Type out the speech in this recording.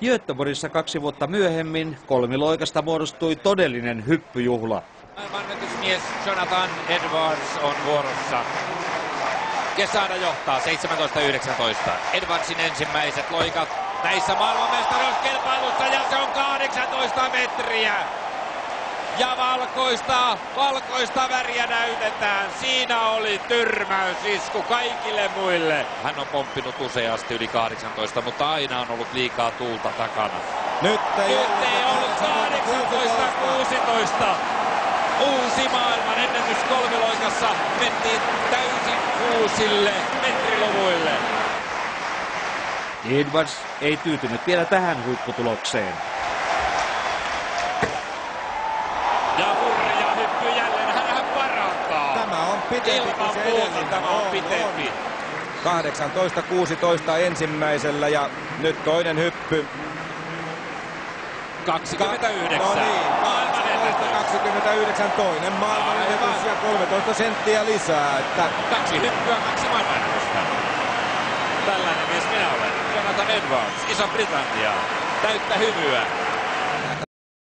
Göteborgissa 2 vuotta myöhemmin kolmiloikasta muodostui todellinen hyppyjuhla. Maailmanennätysmies Jonathan Edwards on vuorossa. Quesada johtaa 17-19. Edwardsin ensimmäiset loikat näissä maailmanmestaruuskilpailussa ja se on 18 metriä. Ja valkoista väriä näytetään. Siinä oli tyrmäysisku kaikille muille. Hän on pomppinut useasti yli 18, mutta aina on ollut liikaa tuulta takana. Nyt ei ollut 18-16. Uusi maailman ennätys kolmiloikassa. Mentiin täysin uusille metriluvuille. Edwards ei tyytynyt vielä tähän huipputulokseen. Ja hurja hyppy jälleen, hän parantaa. Tämä on pitempi ilman kuin se muuta edellinen. tämä on pitempi. 18-16 ensimmäisellä ja nyt toinen hyppy. 29. No niin, 18-29 toinen maailmanennätys ja 13 senttiä lisää. Että 2 hyppyä, 2 maailmanennätystä. Tällainen mies minä olen. Jonathan Edwards, Iso-Britannia. Täyttä hymyä.